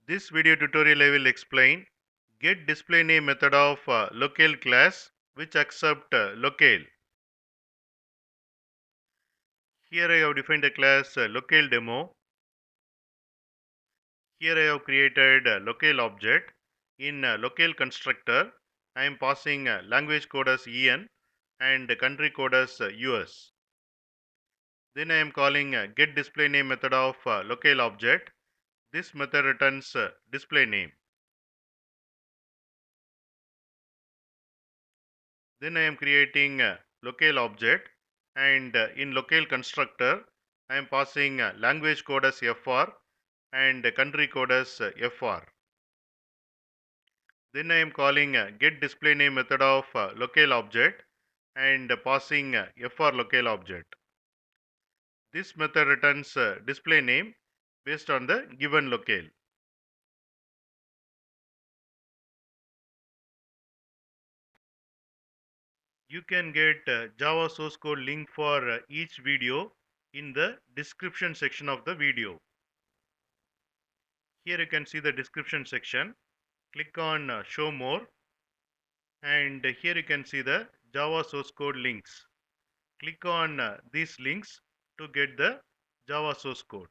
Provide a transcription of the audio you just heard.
This video tutorial I will explain getDisplayName method of locale class which accept locale. Here I have defined a class locale demo. Here I have created a locale object. In locale constructor, I am passing language code as EN and country code as US. Then I am calling getDisplayName method of locale object. This method returns display name. Then I am creating a locale object and in locale constructor I am passing language code as FR and country code as FR. Then I am calling getDisplayName method of locale object and passing FR locale object. This method returns display name based on the given locale. You can get Java source code link for each video in the description section of the video. Here you can see the description section. Click on show more and here you can see the Java source code links. Click on these links to get the Java source code.